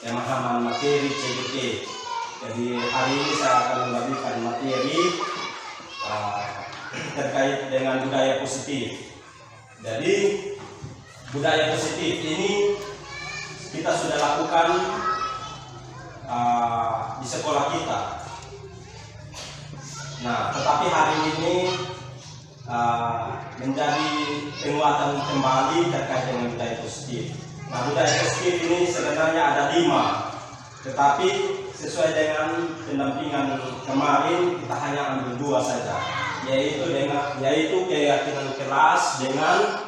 pemahaman materi CBT. Jadi hari ini saya akan membagikan materi terkait dengan budaya positif. Jadi budaya positif ini kita sudah lakukan di sekolah kita. Nah, tetapi hari ini menjadi penguatan kembali terkait dengan budaya positif. Nah, budaya positif ini sebenarnya ada 5, tetapi sesuai dengan pendampingan kemarin kita hanya ambil 2 saja, yaitu keyakinan kelas dengan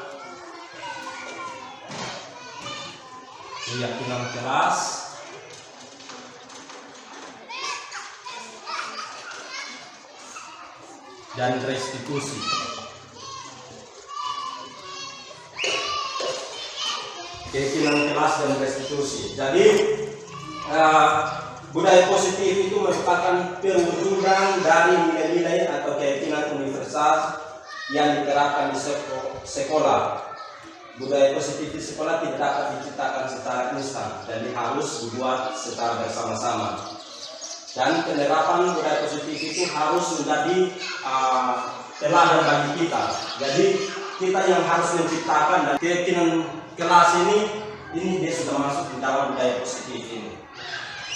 keyakinan kelas dan restitusi. Keyakinan kelas dan restitusi. Jadi budaya positif itu merupakan perwujudan dari nilai-nilai atau keyakinan universal yang diterapkan di sekolah. Budaya positif di sekolah tidak dapat diciptakan secara instan, jadi harus dibuat secara bersama-sama. Dan penerapan budaya positif itu harus menjadi teladan bagi kita. Jadi kita yang harus menciptakan, dan keyakinan kelas ini dia sudah masuk di dalam budaya positif ini.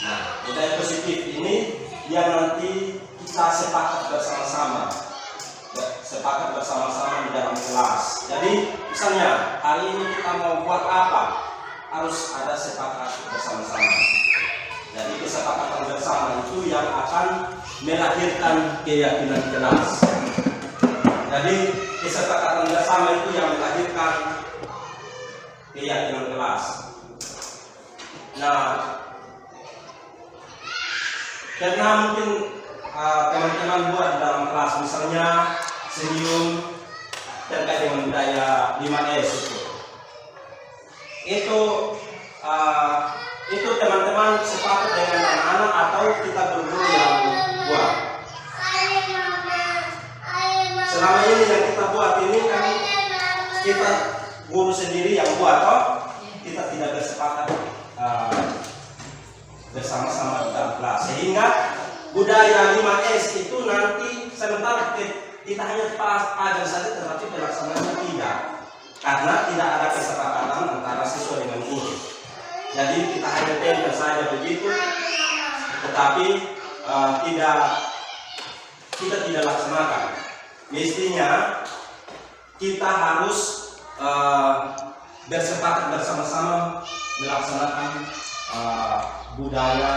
Nah, budaya positif ini yang nanti kita sepakat bersama-sama di dalam kelas. Jadi misalnya hari ini kita mau buat apa, harus ada sepakat bersama-sama. Jadi kesepakatan bersama itu yang akan melahirkan keyakinan kelas. Jadi kesepakatan bersama itu yang melahirkan keyakinan kelas. Nah, karena mungkin teman-teman buat di dalam kelas, misalnya senyum terkait dengan budaya 5S itu teman-teman sepakat dengan anak-anak atau kita berdua yang buat. Selama ini yang kita buat ini kan kita guru sendiri yang buat, kita tidak bersepakat bersama-sama di dalam kelas, sehingga budaya 5S itu nanti sementara kita hanya pelajaran saja, tetapi pelaksanaannya tidak, karena tidak ada kesepakatan antara siswa dengan guru. Jadi kita hanya tempel saja begitu, tetapi kita tidak laksanakan. Mestinya kita harus bersepakat bersama-sama melaksanakan budaya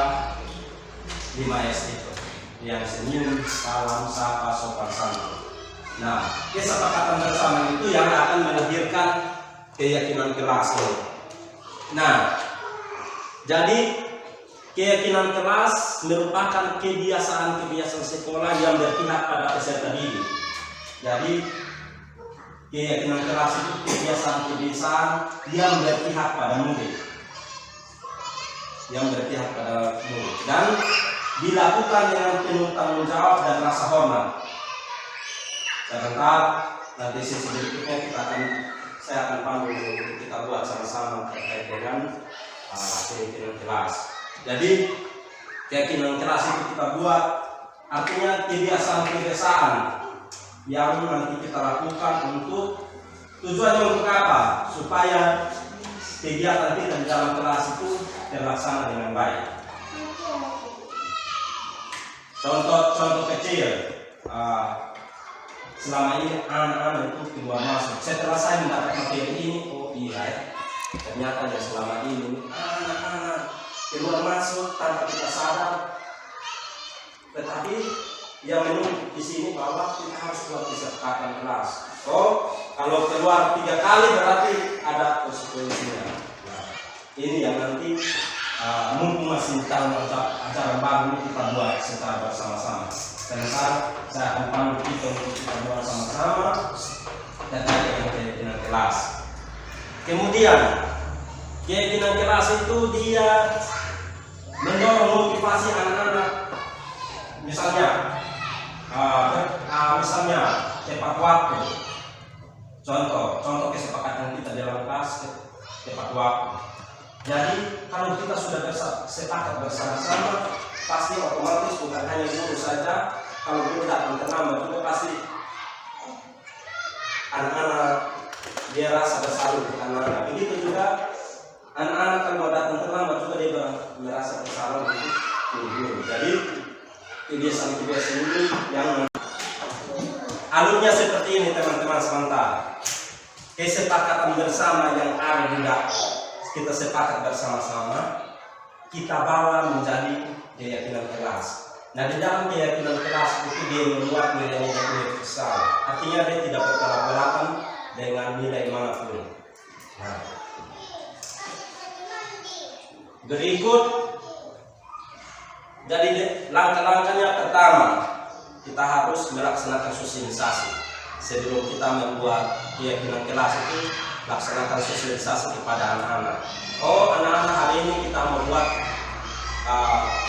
5S itu, yang senyum, salam, sapa, sopan santun. Nah, kesepakatan bersama itu yang akan melahirkan keyakinan kelas. Nah, jadi keyakinan kelas merupakan kebiasaan-kebiasaan sekolah yang berpihak pada peserta didik. Jadi keyakinan kelas itu kebiasaan-kebiasaan yang berpihak pada murid, dan dilakukan dengan penuh tanggung jawab dan rasa hormat. Sebentar, nanti sesi berikutnya saya akan panggil kita buat sama-sama terkait dengan keyakinan kelas. Jadi keyakinan kelas itu kita buat, artinya kebiasaan-kebiasaan yang nanti kita lakukan untuk tujuannya untuk apa? Supaya kegiatan kita di dalam kelas itu terlaksana dengan baik. Contoh kecil, selama ini anak-anak itu keluar masuk. Setelah saya mendapat materi ini, oh iya, ternyata ya selama ini anak-anak keluar masuk tanpa kita sadar. Tetapi yang menurut di sini bahwa kita harus buat kesepakatan kelas. Oh, kalau keluar 3 kali berarti ada konsekuensinya. Nah, ini yang nanti mumpung masih tahun acara baru ini kita buat secara bersama-sama. Sebentar saya akan panggil kita untuk kita buat sama-sama terkait dengan keyakinan kelas. Kemudian keyakinan kelas itu dia mendorong motivasi anak-anak. Misalnya tepat waktu. Contoh kesepakatan kita dalam kelas tepat waktu. Jadi kalau kita sudah sepakat bersama-sama, pasti otomatis bukan hanya guru saja. Kalau guru datang terlambat juga pasti anak-anak dia rasa bersalah untuk anak-anak. Begitu juga anak-anak kalau datang terlambat juga dia merasa bersalah untuk guru. Jadi kebiasaan-kebiasaan ini yang alurnya seperti ini teman-teman sementara. Kesepakatan bersama yang ada di dalam kita sepakat bersama-sama, kita bawa menjadi keyakinan kelas. Nah di dalam keyakinan kelas itu dia membuat nilai-nilai universal. Artinya dia tidak bertolak belakang dengan nilai manapun. Nah, berikut, jadi langkah-langkahnya pertama, kita harus melaksanakan sosialisasi. Sebelum kita membuat keyakinan kelas itu, laksanakan sosialisasi kepada anak-anak. Oh, anak-anak hari ini kita membuat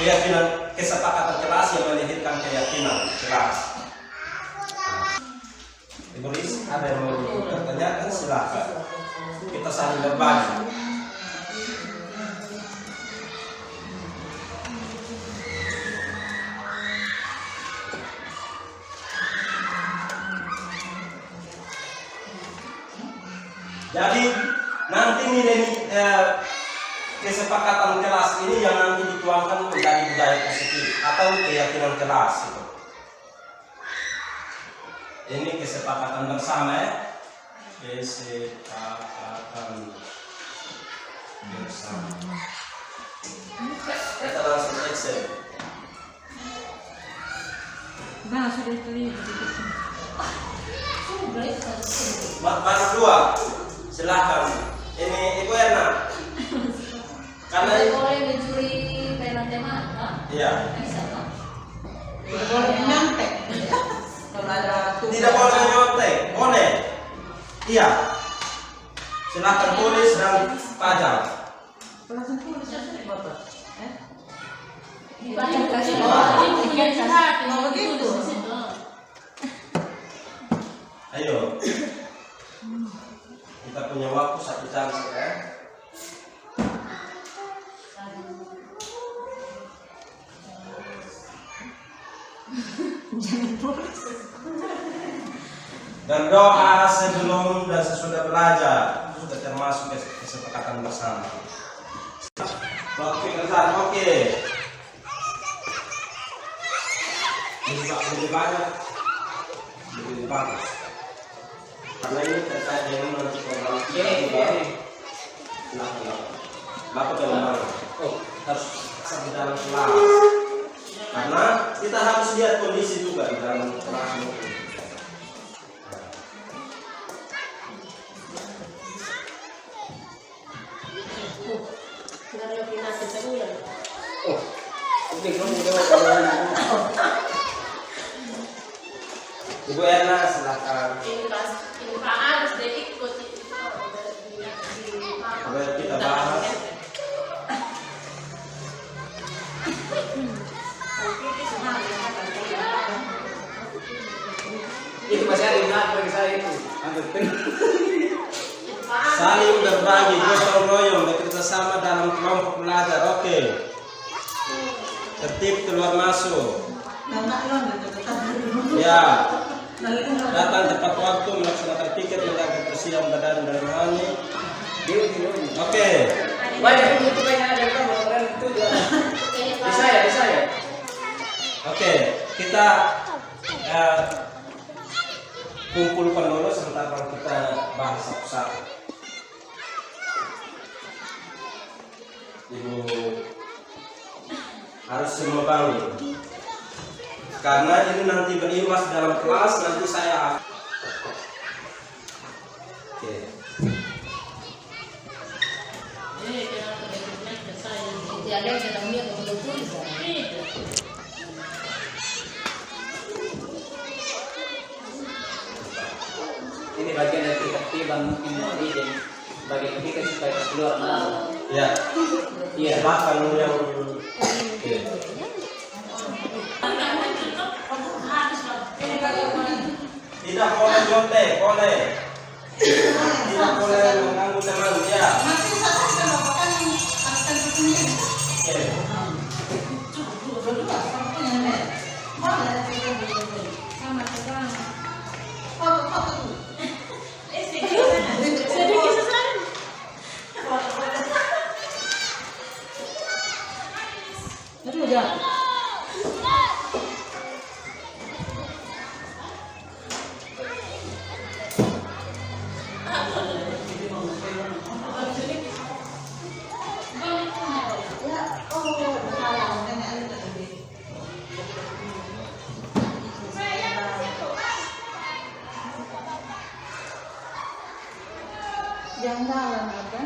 keyakinan kesepakatan kelas yang melahirkan keyakinan kelas. Ibu Riz, ada yang mau bertanyakan? Silakan. Kita saling berbagi. Jadi nanti nilai kesepakatan kelas ini yang nanti dituangkan menjadi budaya positif atau keyakinan kelas itu. Ini kesepakatan bersama ya. Kesepakatan bersama. Kita langsung Excel. Nah, sudah terlihat. Baru dua. Silakan. Ini Ibu Erna. Karena boleh mencuri pena tema, iya. bisa kan? Tidak boleh nyontek. Kalau ada tugas. Tidak boleh nyontek, boleh. Iya. Silakan tulis dan pajang. Langsung tulis aja Bapak. Dibaca kasih Mau begitu. Ayo. Kita punya waktu 1 jam ya. Berdoa sebelum dan sesudah belajar itu sudah termasuk kesepakatan bersama. Oke, kerjaan oke. Lebih banyak, lebih bagus. Karena ini terkait dengan nanti program kita juga. Bapak bagaimana? Oh, harus sampai dalam kelas. Karena kita harus lihat kondisi juga di dalam kelas itu. Oh, oke, kamu jawab. Ibu Erna, silakan. Ini Pak harus ikut Kita bahas. Itu masih ada yang bagi saya itu. Saling berbagi, gotong royong, bekerja sama dalam kelompok belajar. Oke. Tertib keluar masuk. Ya. Datang tepat waktu, melaksanakan tiket, menjaga kebersihan badan dan rohani. Oke. Banyak itu banyak ada kamu orang itu juga. Bisa ya. Oke, kita kumpulkan dulu sebentar kita bahas satu-satu. Ibu harus semua bangun. Karena ini nanti berimbas dalam kelas, nanti saya. Oke. Ada yang kita punya kebetulan. Ini bagian dari ketertiban mungkin ini bagian kita supaya keluar malam. Ya. Iya. Bahkan yang oke. Tidak boleh nyontek, boleh. Tidak boleh mengganggu teman, ya. Masih satu kan Sama tegang. Aduh, jangan. Jangan dalam apa?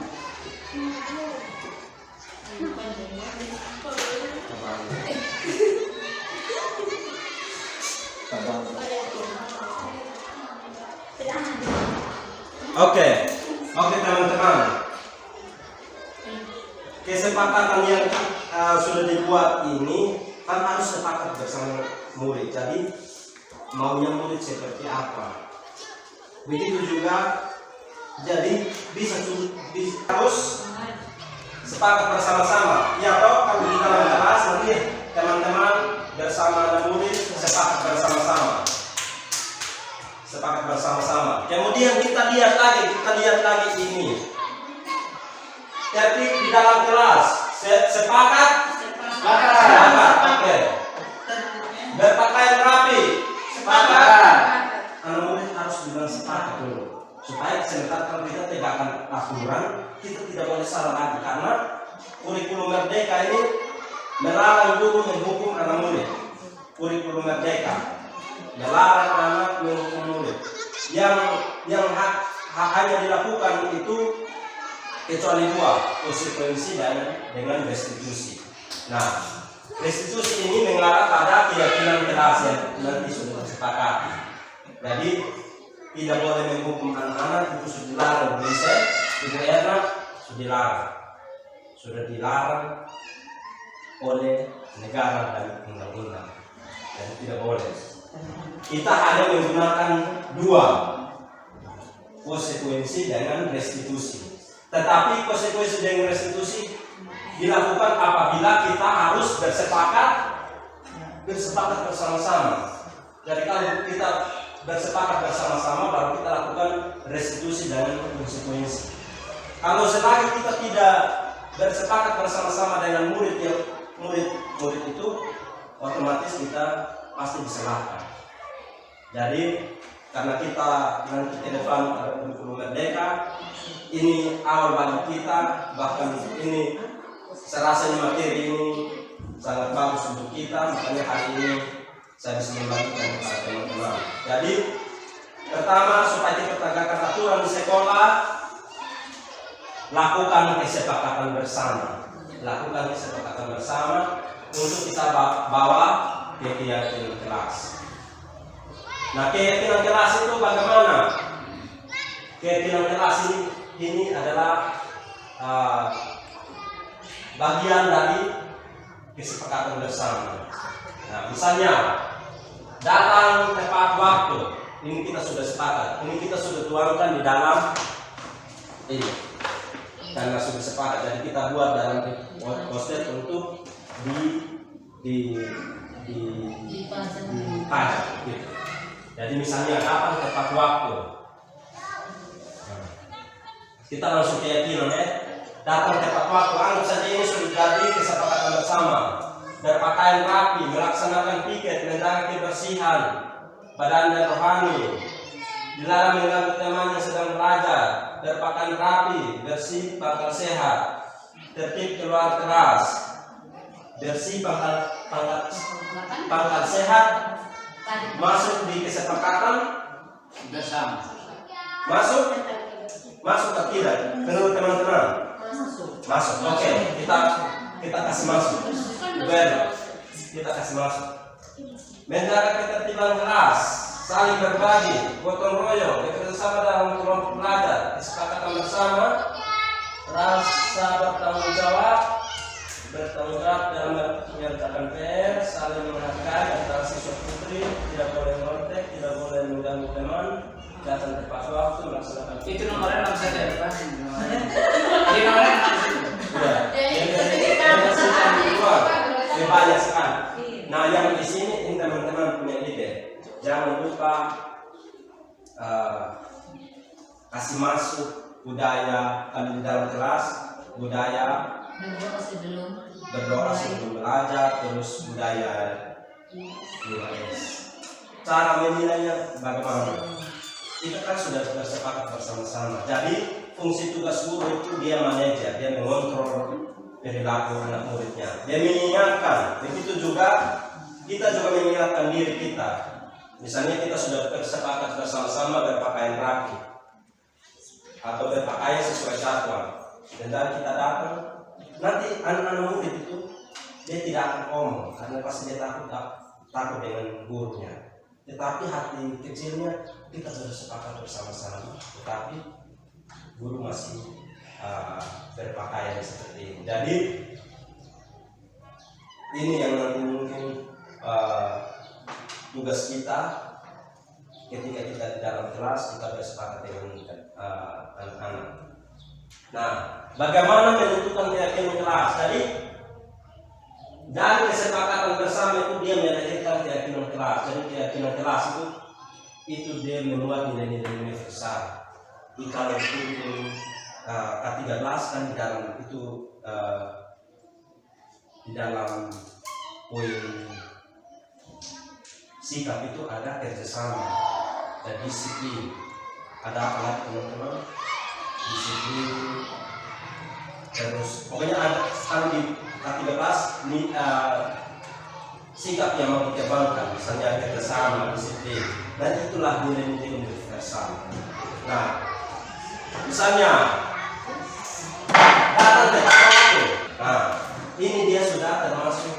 Oke, teman-teman. Kesepakatan yang sudah dibuat ini kan harus sepakat bersama murid. Jadi maunya murid seperti apa? Begitu juga. Jadi harus sepakat bersama-sama. Ya toh kalau di dalam kelas nanti teman-teman bersama murid sepakat bersama-sama. Sepakat bersama-sama. Kemudian kita lihat lagi ini. Tertib di dalam kelas. Sepakat. Oke. Berpakaian rapi. Sepakat. Anak murid harus bilang sepakat dulu. Supaya sebentar kalau kita tegakkan aturan, kita tidak boleh salah lagi karena kurikulum merdeka ini melarang guru menghukum anak murid. Kurikulum merdeka melarang anak menghukum murid. Yang hanya dilakukan itu kecuali dua, konsekuensi dan dengan restitusi. Nah, restitusi ini mengarah pada keyakinan kelas yang nanti sudah disepakati. Jadi tidak boleh menghukum anak-anak, itu sudah dilarang. Bisa itu enak, sudah dilarang oleh negara dan undang-undang. Jadi tidak boleh. Kita hanya menggunakan dua, konsekuensi dengan restitusi. Tetapi konsekuensi dengan restitusi dilakukan apabila kita harus bersepakat bersama-sama. Jadi kalau kita bersepakat bersama-sama baru kita lakukan restitusi dan konsekuensi. Kalau selagi kita tidak bersepakat bersama-sama dengan murid itu, otomatis kita pasti disalahkan. Jadi karena kita nanti ke depan ada kurikulum merdeka, ini awal bagi kita, bahkan ini serasanya materi ini sangat bagus untuk kita, makanya hari ini saya bisa membagikan kepada teman-teman. Jadi pertama, supaya kita tegakkan aturan di sekolah, lakukan kesepakatan bersama. Lakukan kesepakatan bersama untuk kita bawa ke keyakinan kelas. Nah, keyakinan kelas itu bagaimana? Keyakinan kelas ini adalah bagian dari kesepakatan bersama. Nah, misalnya datang tepat waktu, ini kita sudah sepakat, ini kita sudah tuangkan di dalam ini, karena sudah sepakat, jadi kita buat dalam poster untuk dipajak, gitu. Jadi misalnya datang tepat waktu, nah, kita langsung keyakinan datang tepat waktu, anggap saja ini sudah jadi kesepakatan bersama. Berpakaian rapi, melaksanakan piket, menjaga kebersihan badan dan rohani, dilarang mengganggu teman yang sedang belajar, berpakaian rapi, bersih, pangkal sehat, tertib keluar kelas, bersih, pangkal sehat, masuk di kesepakatan bersama. Masuk atau tidak? Menurut teman-teman? Masuk. Oke, kita kasih masuk. Kita kasih masuk. Menjaga ketertiban kelas, saling berbagi, gotong royong, bekerjasama dalam kelompok belajar, kesepakatan bersama, rasa bertanggung jawab dalam mengerjakan PR, saling menghargai antara siswa putri, tidak boleh ngontek, tidak boleh mengganggu teman, datang tepat waktu, melaksanakan. Itu nomornya 6 saja, Pak. Ini nomornya 6 saja. Ya. kasih masuk budaya kalau di dalam kelas, budaya berdoa sebelum belajar, terus budaya 5S. Cara menilainya bagaimana? Kita kan sudah bersepakat bersama-sama. Jadi fungsi tugas guru itu dia manajer, dia mengontrol perilaku anak muridnya. Dia mengingatkan. Begitu juga kita juga mengingatkan diri kita. Misalnya kita sudah bersepakat bersama-sama berpakaian rapi atau berpakaian sesuai jadwal. Dan dari kita datang, nanti anak-anak murid itu dia tidak akan ngomong karena pasti dia takut dengan gurunya. Tetapi hati kecilnya kita sudah sepakat bersama-sama, tetapi guru masih berpakaian seperti ini. Jadi ini yang nanti mungkin tugas kita ketika kita di dalam kelas, kita bersepakat dengan anak-anak. Nah, bagaimana menentukan keyakinan kelas? Jadi dari kesepakatan bersama itu dia melahirkan keyakinan kelas. Jadi keyakinan kelas itu dia memuat nilai-nilai universal. Di kalau itu K13 kan di dalam itu di dalam poin sikap itu ada kerjasama dan disiplin. Ada apa lagi teman-teman? Disiplin. Terus pokoknya ada kalau di K13 ini sikap yang mau dikembangkan, misalnya kerjasama, disiplin, dan itulah nilai-nilai universal. Nah, misalnya datang ke waktu, nah ini dia sudah termasuk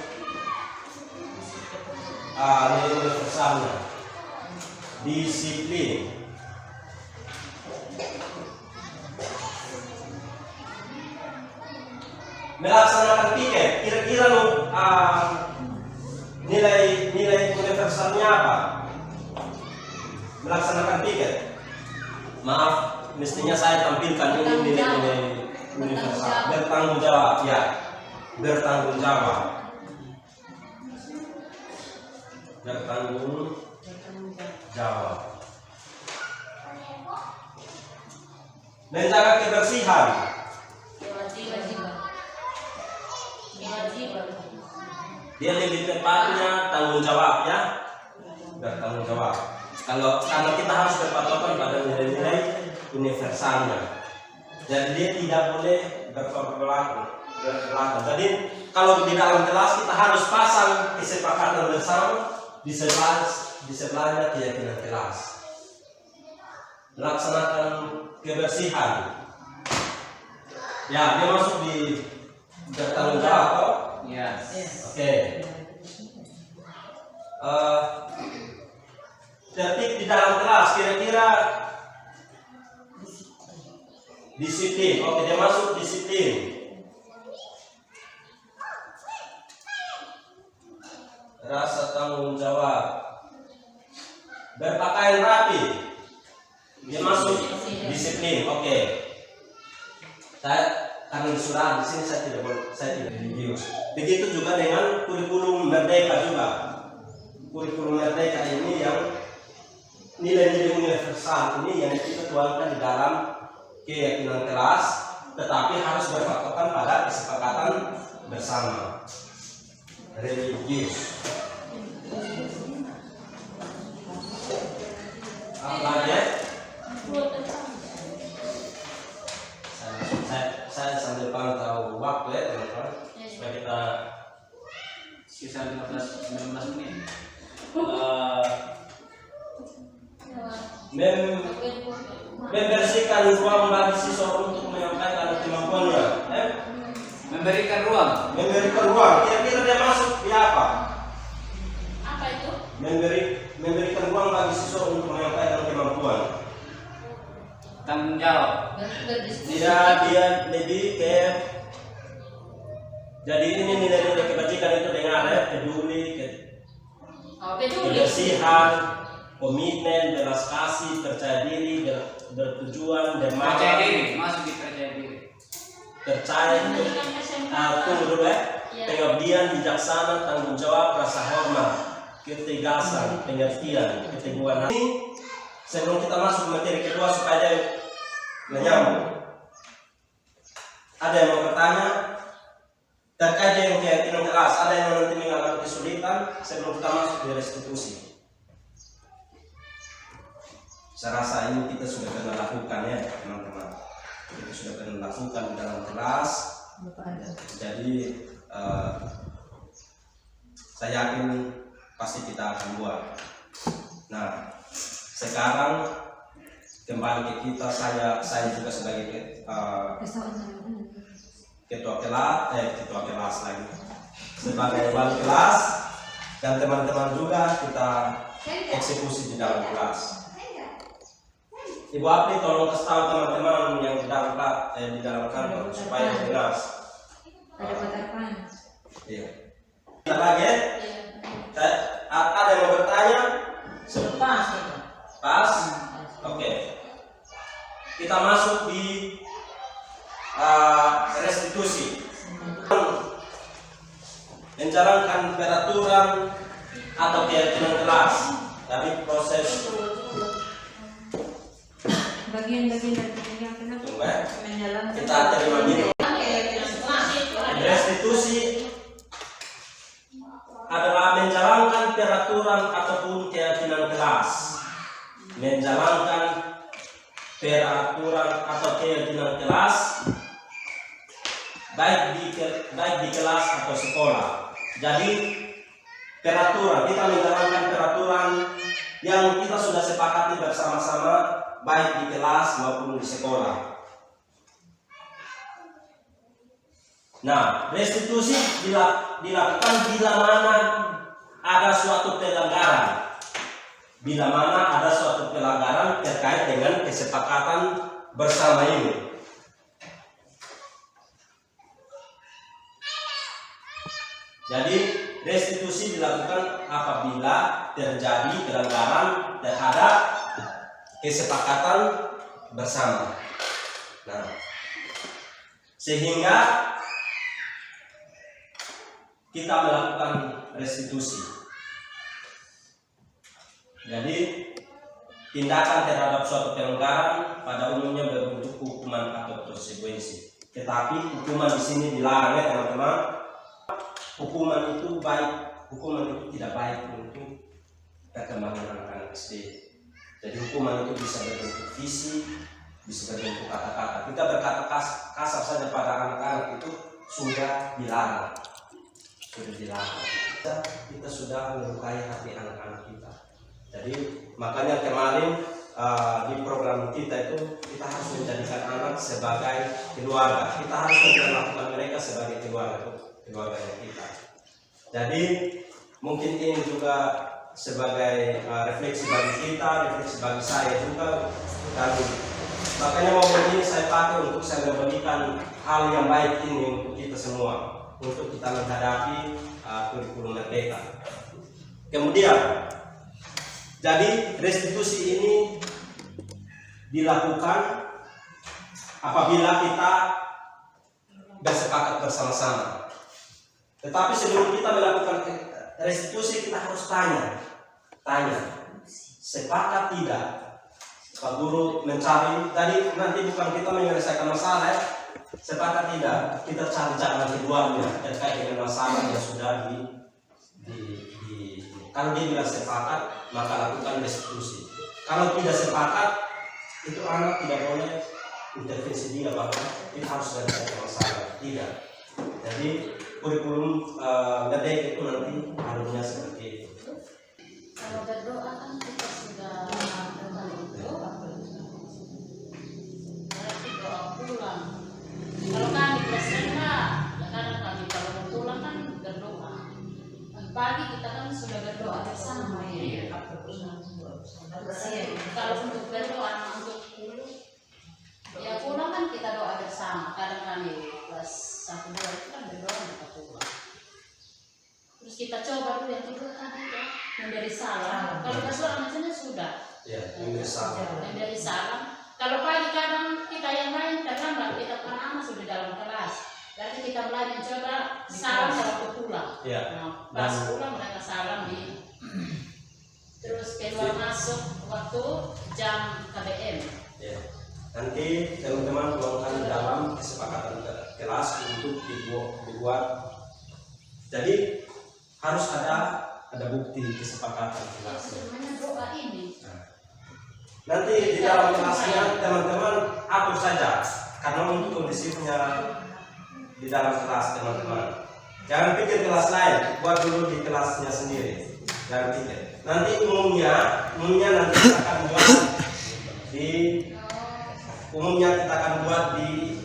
nilai universalnya. Disiplin. Melaksanakan piket, kira-kira nilai universalnya apa? Melaksanakan piket. Maaf, mestinya saya tampilkan ini nilai-nilai universal. Bertanggung jawab, ya. Bertanggung jawab. Bertanggung jawab. Menjaga kebersihan. Dia lebih tepatnya tanggung jawab, ya. Bertanggung jawab. Karena kita harus berpatokan pada nilai-nilai universalnya. Jadi dia tidak boleh berperilaku. Jadi kalau di dalam kelas kita harus pasang kesepakatan bersama di sebelahnya keyakinan kelas. Melaksanakan kebersihan. Ya, dia masuk di bertanggung jawab. Yes. Oke. Tertib di dalam kelas, kira-kira disiplin. Oke, dia masuk disiplin. Rasa tanggung jawab. Berpakaian rapi. Dia masuk disiplin. Oke. Karena sudah di sini saya tidak religius. Begitu juga dengan kurikulum merdeka juga. Kurikulum merdeka ini yang nilai-nilai universal ini yang kita tuangkan di dalam keyakinan kelas, tetapi harus berpatokan pada kesepakatan bersama. Religius. Apa lagi? Saya sambil pantau waktu ya teman-teman, supaya kita Sekitar 15-19 menit. Membersihkan ruang bagi siswa untuk menyampaikan kemampuannya. Memberikan ruang. Memberikan ruang. Kira-kira dia masuk di apa? Apa itu? Memberikan ruang bagi siswa untuk menyampaikan kemampuan. Tanggung jawab. Dia lebih ke. Jadi ini nilai-nilai kebajikan itu dengan ada peduli, kebersihan, komitmen, belas kasih, percaya diri, bertujuan, dermawan. Percaya diri, masuk di percaya diri. Percaya itu tunggu dulu ya. Pengabdian, bijaksana, tanggung jawab, rasa hormat, ketegasan, pengertian, keteguhan. Ini sebelum kita masuk materi kedua supaya menyambung. Ada yang mau bertanya terkait dengan keyakinan kelas? Ada yang nanti mengalami kesulitan sebelum kita masuk di restitusi? Saya rasa ini kita sudah pernah lakukan ya teman-teman. Kita sudah pernah lakukan di dalam kelas. Jadi saya yakin pasti kita akan buat. Nah, sekarang kembali ke kita. Saya juga sebagai ketua kelas lagi, sebagai wali kelas, dan teman-teman juga kita eksekusi di dalam kelas. Ibu Apri tolong kasih tahu teman-teman yang di dalam kantor supaya jelas. Ada batapan. Iya. Kita lagi. Ada yang mau bertanya? Selepas itu. Pas? Oke. Kita masuk di restitusi. Menjalankan peraturan atau keyakinan kelas dari proses Bagian-bagian dari kegiatan apa? tunggu ya. Menjalankan. Kita terima dulu. Restitusi adalah menjalankan peraturan ataupun keyakinan kelas. Menjalankan peraturan atau keyakinan kelas baik di kelas atau sekolah. Jadi peraturan, kita menjalankan peraturan yang kita sudah sepakati bersama-sama baik di kelas maupun di sekolah. Nah, restitusi dilakukan bila mana ada suatu pelanggaran. Bila mana ada suatu pelanggaran terkait dengan kesepakatan bersama ini. Jadi restitusi dilakukan apabila terjadi pelanggaran terhadap kesepakatan bersama. Nah, sehingga kita melakukan restitusi. Jadi tindakan terhadap suatu pelanggaran pada umumnya berbentuk hukuman atau konsekuensi. Tetapi hukuman di sini dilarang ya teman-teman. Hukuman itu tidak baik untuk perkembangan anak-anak SD. Jadi hukuman itu bisa berbentuk fisik, bisa berbentuk kata-kata. Kita berkata kasar saja pada anak-anak itu sudah dilarang. Kita sudah melukai hati anak-anak kita. Jadi makanya kemarin di program kita itu kita harus menjadikan anak sebagai keluarga. Kita harus memperlakukan mereka sebagai keluarga kita. Jadi mungkin ini juga sebagai refleksi bagi kita, refleksi bagi saya juga. Dan makanya momen ini saya pakai untuk saya memberikan hal yang baik ini untuk kita semua, untuk kita menghadapi kurikulum merdeka. Kemudian, jadi restitusi ini dilakukan apabila kita bersepakat bersama-sama. Tetapi sebelum kita melakukan restitusi kita harus tanya, sepakat tidak? Pak Guru mencari tadi nanti bukan kita menyelesaikan masalah ya. Sepakat tidak? Kita cari jalan keduanya terkait dengan masalah yang sudah kalau dia bilang sepakat maka lakukan restitusi. Kalau tidak sepakat itu anak tidak boleh intervensi dia, bahkan kita harus selesaikan masalah. Tidak. Jadi kurikulum merdeka itu nanti alurnya seperti itu. Kalau berdoa kan kita sudah berdoa, berarti doa pulang. Kalau kami bersama, ya kadang kami kalau mau pulang kan berdoa. Pagi kita kan sudah berdoa bersama ya. Kalau untuk berdoa untuk ya pulang kan kita doa bersama. Kadang kami kelas 1, 2 itu kan berdoa kita pulang. Terus kita coba dulu yang kedua tadi ya, memberi salam. Kalau berdoa macamnya sudah. Ya, memberi salam. Memberi salam. Kalau pagi kadang kita yang lain terlambat, kita anak sudah dalam kelas. Berarti kita mulai mencoba salam waktu pulang. Ya. Nah, pas pulang mereka salam di. Terus keluar masuk waktu jam KBM. Ya. Nanti teman-teman tuangkan dalam kesepakatan kelas untuk dibuat. Jadi harus ada bukti kesepakatan kelas. Namanya doa ini. Nanti di dalam kelasnya teman-teman atur saja, karena untuk kondisinya di dalam kelas teman-teman. Jangan pikir kelas lain, buat dulu di kelasnya sendiri. Jangan pikir. Nanti umumnya nanti kita akan buat di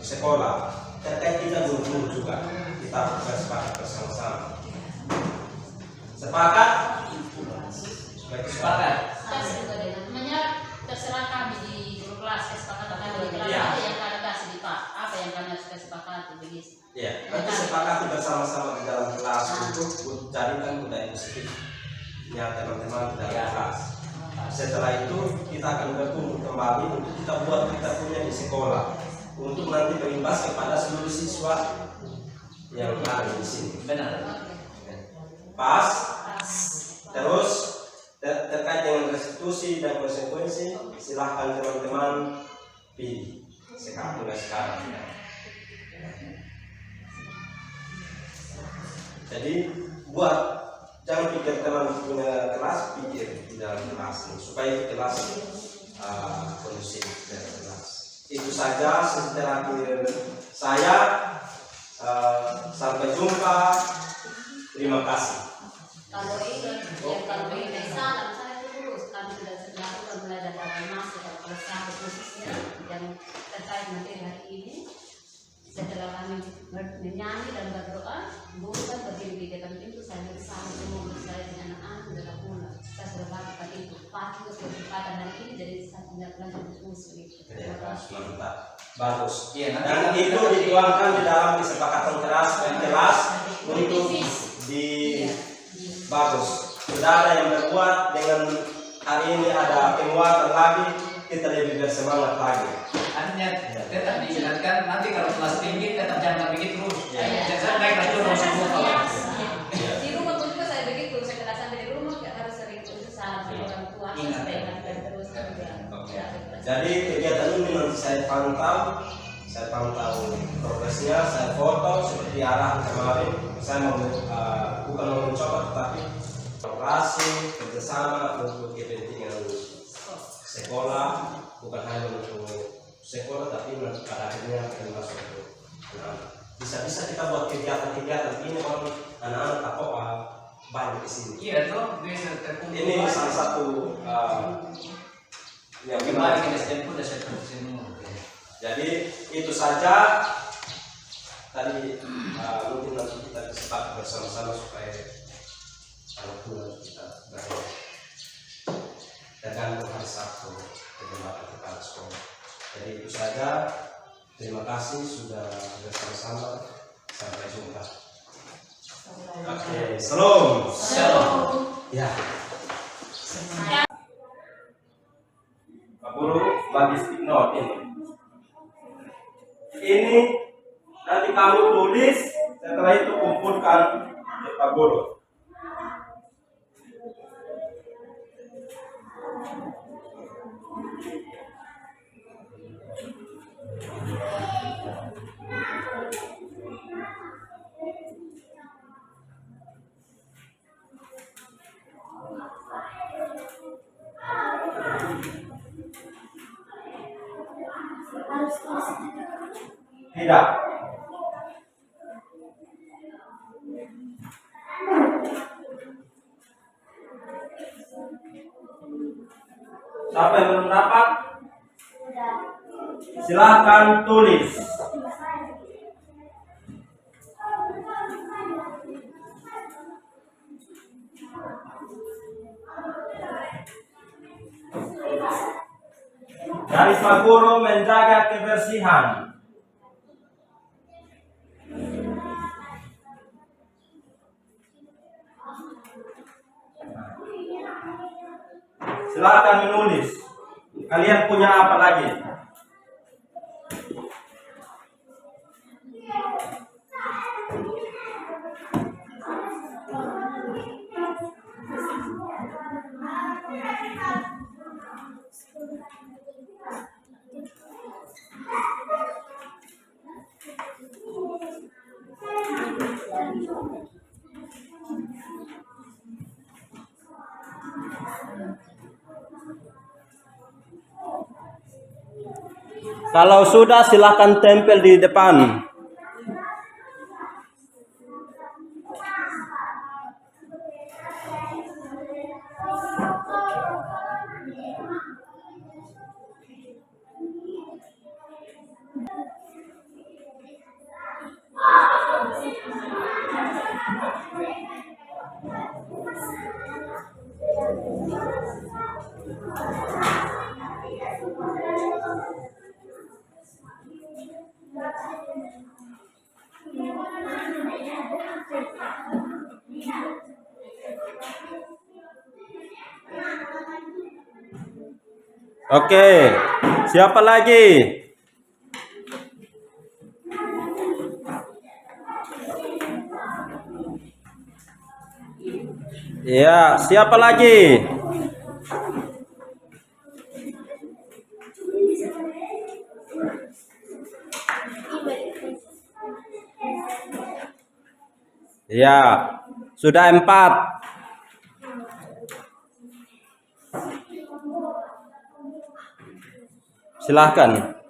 sekolah. Terkait kita guru juga kita bersepakat bersama-sama. Sepakat? Sepakat. Namanya terserah kami di guru kelas kesepakatan kami di kelas Iya. apa yang kalian kasih di Pak, apa yang kami harus kesepakati begitu. Ya, nanti sepakati bersama-sama di dalam kelas untuk jadikan budaya positifnya teman-teman di dalam kelas. Setelah itu kita akan berkumpul kembali untuk kita buat kita punya di sekolah untuk nanti berimbas kepada seluruh siswa yang ada di sini. Benar. Pas. Terus terkait dengan restitusi dan konsekuensi, silahkan teman-teman pilih sekarang. Jadi jangan pikir teman punya kelas, pikir di dalam kelas supaya kelas kondusif dari kelas. Itu saja setelah saya. Sampai jumpa. Terima kasih. Kalau ini salah saya terus kami sudah melakukan mulai dari awal masuk kalau sampai khususnya yang terkait materi hari ini. Setelah kami menyanyi dan berdoa, guru kan berdiri di depan pintu, saya bersama semua saya dengan anak-anak sudah pulang. Saya sudah lakukan itu. Pasti kesempatan hari ini jadi saya tidak lanjut musuh itu. Mantap, bagus. Iya, Dan itu dituangkan di dalam kesepakatan kelas untuk bagus. Sudah ada yang berbuat dengan hari ini ada penguatan lagi, kita lebih bersemangat lagi. Artinya tetap diingatkan nanti kalau kelas tinggi tetap jangan begitu terus. Jangan naik kelas dulu semua kalau. Di rumah pun juga saya begitu, setelah sampai di rumah harus sering berusaha sama orang tua, supaya ingatkan terus juga. Jadi kegiatan ini nanti saya pantau progresnya, saya foto seperti arahan kemarin. Saya bukan mau mencoba tetapi kolaborasi kerjasama untuk kepentingan sekolah, bukan hanya untuk sekolah tapi nanti pada akhirnya akan masuk ke anak-anak. Bisa-bisa kita buat kegiatan-kegiatan ini kalau anak-anak atau banyak di sini. Iya tuh bisa terkumpul. Ini salah satu yang kemarin kita sedang sudah saya semua. Jadi itu saja tadi mungkin nanti kita sepakat bersama-sama supaya anak bulan kita berakhir tergantung hari Sabtu kegiatan kepala sekolah. Jadi itu saja. Terima kasih sudah bersama-sama. Sampai jumpa. Oke, shalom. Ya. Pak Guru bagi stick note ini nanti kamu tulis, setelah itu kumpulkan ke Pak Guru. Tidak. Siapa yang belum dapat? Silakan tulis. Dari Pak Guru menjaga kebersihan. Silakan menulis. Kalian punya apa lagi? Kalau sudah silahkan tempel di depan. Oke, siapa lagi? Ya, siapa lagi? Ya, sudah 4. Silahkan.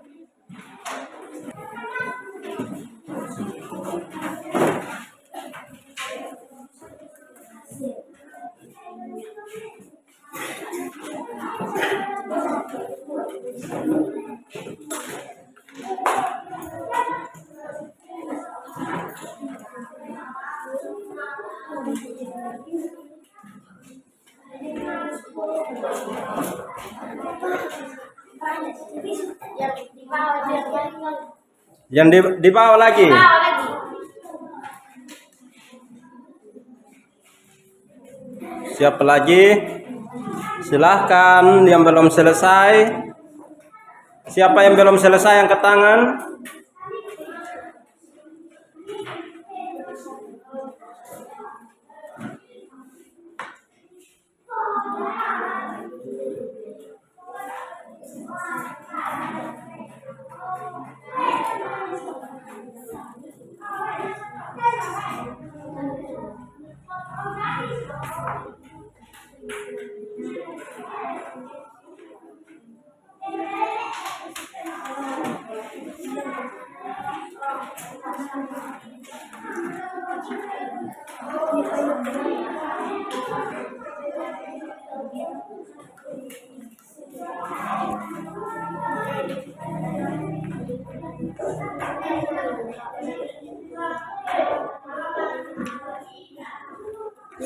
Yang di bawah lagi. Siapa lagi? Silahkan yang belum selesai. Siapa yang belum selesai angkat tangan?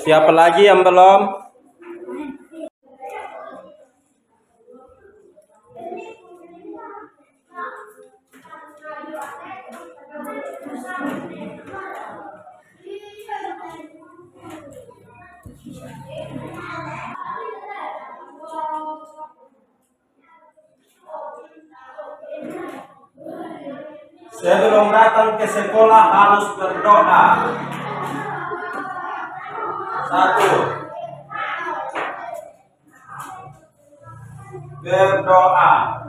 Siapa lagi yang belum? Sebelum datang ke sekolah harus berdoa. 1. Berdoa.